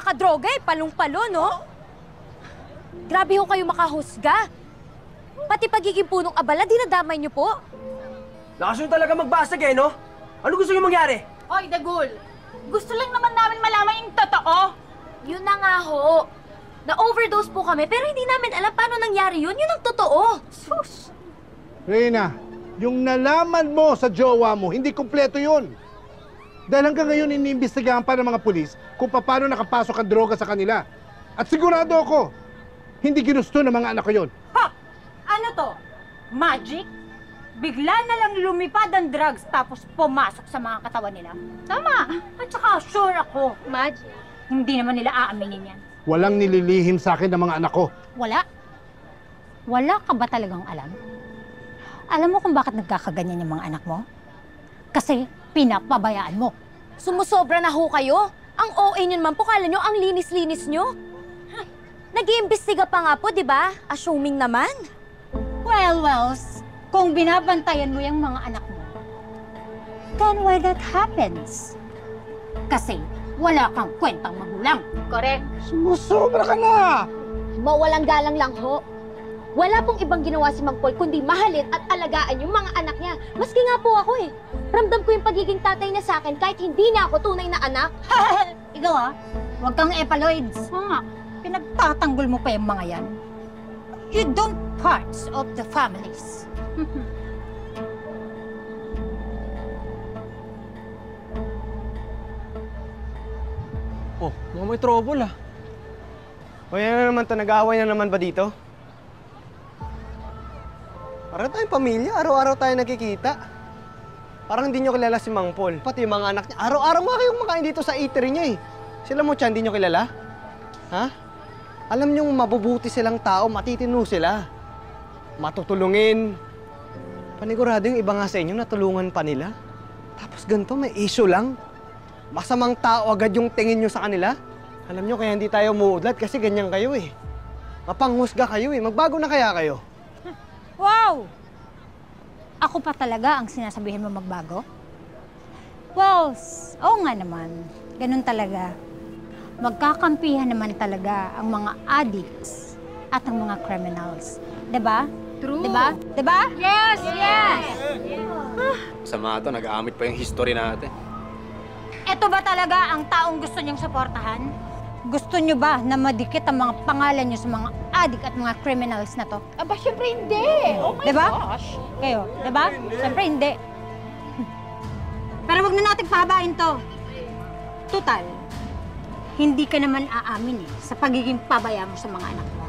kakadroga eh, palong-palo, no? Grabe ho kayo makahusga. Pati pagiging punong abala, dinadamay niyo po. Lakas nyo talaga magbasag eh, no? Ano gusto nyo mangyari? Hoy, Dagul! Gusto lang naman namin malaman yung totoo. Yun na nga ho. Na-overdose po kami, pero hindi namin alam paano nangyari yun. Yun ang totoo. Sus! Reyna, yung nalaman mo sa jowa mo, hindi kumpleto yun. Dahil hanggang ngayon, iniimbestigahan pa ng mga pulis kung paano nakapasok ang droga sa kanila. At sigurado ako, hindi ginusto ng mga anak ko yun. Ha! Ano to? Magic? Bigla na lang lumipad ang drugs tapos pumasok sa mga katawan nila. Tama! At saka sure ako, Magic. hindi naman nila aaminin yan. Walang nililihim sa akin ng mga anak ko. Wala? Wala ka ba talagang alam? Alam mo kung bakit nagkakaganyan yung mga anak mo? Kasi pinapabayaan mo. Sumusobra na ho kayo. Ang OA nyo naman po, kala nyo, ang linis-linis nyo. Nag-iimbestiga pa nga po, di ba? Assuming naman. Well, kung binabantayan mo yung mga anak mo, then why that happens? Kasi wala kang kwentang magulang. Correct? Sumusobra ka na! Mawalang galang lang ho. Wala pong ibang ginawa si Mang Paul kundi mahalin at alagaan yung mga anak niya. Maski nga po ako eh. Ramdam ko yung pagiging tatay niya sa akin kahit hindi na ako tunay na anak. Ikaw huwag kang epaloids. Pinagtatanggol mo pa yung mga yan. You don't parts of the families. Oh, mukhang may trouble ah. O yan na naman to, nag-aaway na naman ba dito? Parang tayong pamilya, araw-araw tayo nakikita. Parang hindi nyo kilala si Mang Paul, pati yung mga anak niya. Araw-araw nga kayong makain dito sa eatery niya eh. Sila mo siya, hindi nyo kilala? Ha? Alam nyo, mabubuti silang tao, matitino sila. Matutulungin. Panigurado yung iba nga sa inyo, natulungan pa nila. Tapos ganito, may issue lang. Masamang tao agad yung tingin nyo sa kanila. Alam nyo, kaya hindi tayo umuudlad kasi ganyan kayo eh. Mapanghusga kayo eh. Magbago na kaya kayo? Wow! Ako pa talaga ang sinasabihin mo magbago? Well, oo nga naman. Ganun talaga. Magkakampihan naman talaga ang mga addicts at ang mga criminals. Diba? True. Diba? Diba? Yes! Yes! Sama to, nag-aamit pa yung history natin. Ito ba talaga ang taong gusto niyong suportahan? Gusto niyo ba na madikit ang mga pangalan niyo sa mga addict at mga criminals na to? Aba, syempre hindi. Oh my Diba? gosh. Kayo, diba? Siyempre hindi. Pero wag na natin pahabain to. Total, hindi ka naman aamin eh sa pagiging pabaya mo sa mga anak mo.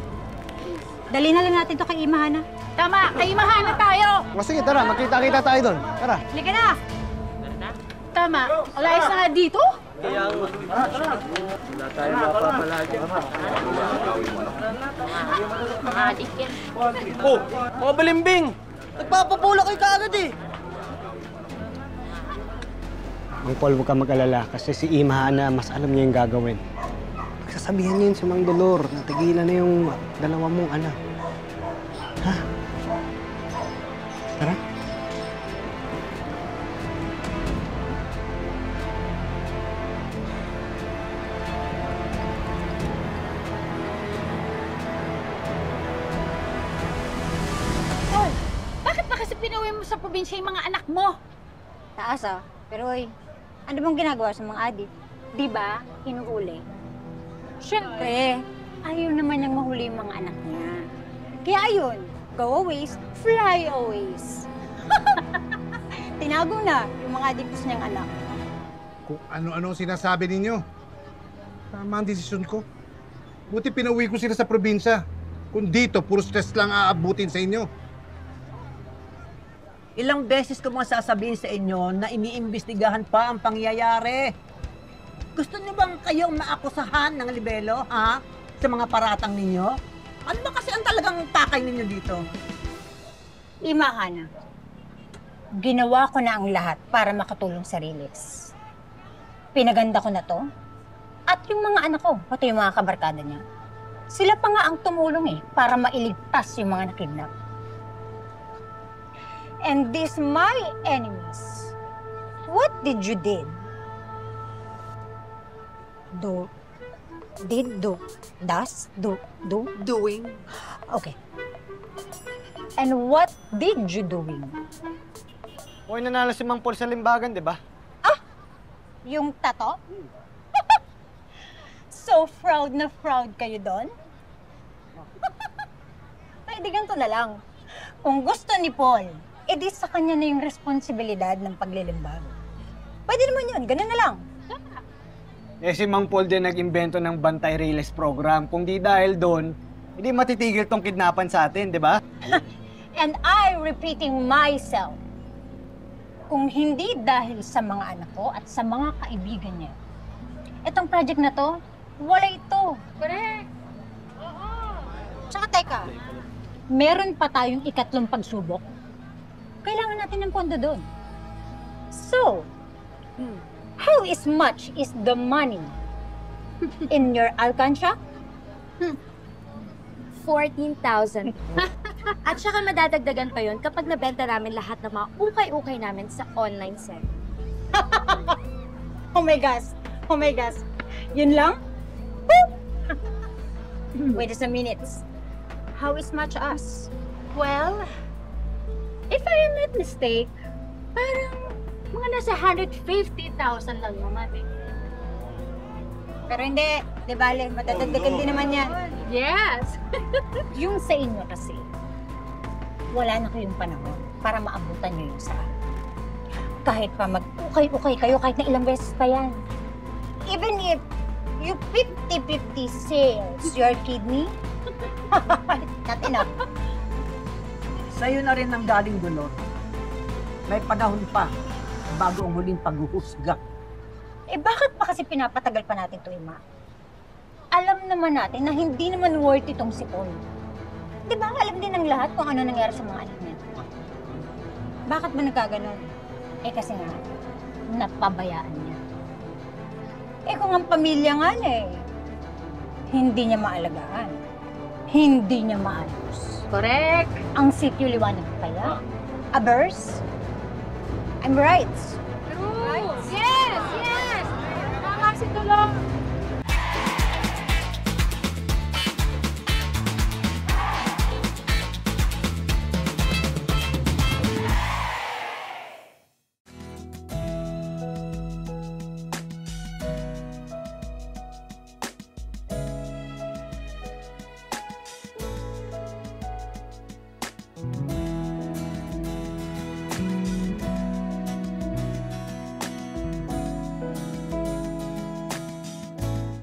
Dali na lang natin to kay Imahana. Tama, kay Imahana tayo. O sige, tara, magkita-kita tayo doon. Tara. Halika na! Tama. Alayas na nga dito. Mga adik yan. Oh, mga balimbing! Nagpapapula kayo kaagad eh! Mang Paul, huwag ka mag-alala kasi si Imahana mas alam niya yung gagawin. Pagsasabihan niya yun sa Mang Dolor na tigilan na yung dalawa mong anak. Ha? Tara. Oh, bakit ba kasi pinuwi mo sa probinsya yung mga anak mo? Taas Pero ano bang ginagawa sa mga addict? Di ba? Hinuhuli. Siyempre, ayaw naman niyang mahuli yung mga anak niya. Kaya ayun, go aways, fly always. Tinago na yung mga addicts niyang anak. Kung ano-ano ang sinasabi ninyo. Tama ang desisyon ko. Buti pinauwi ko sila sa probinsya. Kung dito, puro stress lang aabutin sa inyo. Ilang beses ko mga sasabihin sa inyo na iniimbestigahan pa ang pangyayari. Gusto niyo bang kayong maakusahan ng libelo, ha? Sa mga paratang ninyo? Ano ba kasi ang talagang takay ninyo dito? Imahana, ginawa ko na ang lahat para makatulong sa Rilex. Pinaganda ko na to. At yung mga anak ko, pati yung mga kabarkada niya. Sila pa nga ang tumulong para mailigtas yung mga nakidnap. And these my enemies, what did you did? Did, do, does, do. Doing. Okay. And what did you doing? Okay, nanalo si Mang Paul sa limbagan, di ba? Yung tato? So proud na proud kayo doon? Pwede ganito na lang. Kung gusto ni Paul, edi sa kanya na yung responsibilidad ng paglilimbag. Pwede naman yun, ganun na lang. Eh si Mang Paul din nag-imbento ng Bantay Riles program. Kung di dahil doon, hindi matitigil tong kidnapan sa atin, di ba? And I repeating myself, kung hindi dahil sa mga anak ko at sa mga kaibigan niya, itong project na to, wala ito. Correct. Tsaka teka, meron pa tayong ikatlong pagsubok. Kailangan natin ng pondo doon. So, how is much is the money in your alkansya? 14,000. At saka madadagdagan pa yon kapag nabenta namin lahat ng mga ukay-ukay namin sa online sale. Oh my gosh! Oh my gosh! Yun lang? Wait a minute. How is much us? Well, if I am not mistake, parang mga nasa 150,000 lang naman eh. Pero hindi. Di bale, madadagdagan din naman yan. Yes! Yung sa inyo kasi, wala na kayong panahon para maabutan nyo yung saan. Kahit pa mag-ukay-ukay kayo, kahit na ilang beses pa yan. Even if you 50-50 sales your kidney, not enough. Sa'yo na rin ang galing dulot. May panahon pa bago ang huling paghuhusga. Eh bakit pa kasi pinapatagal pa natin ito, Ima? Alam naman natin na hindi naman worth itong si Paul. Di ba alam din ng lahat kung ano nangyari sa mga anak niya? Bakit ba nagkaganon? Eh kasi nga, napabayaan niya. Eh kung ang pamilya nga hindi niya maalagaan. Hindi niya maayos. Correct! Ang sityo liwanag kaya? Averse? I'm right. True! Yes! Yes! Tama si Tulong!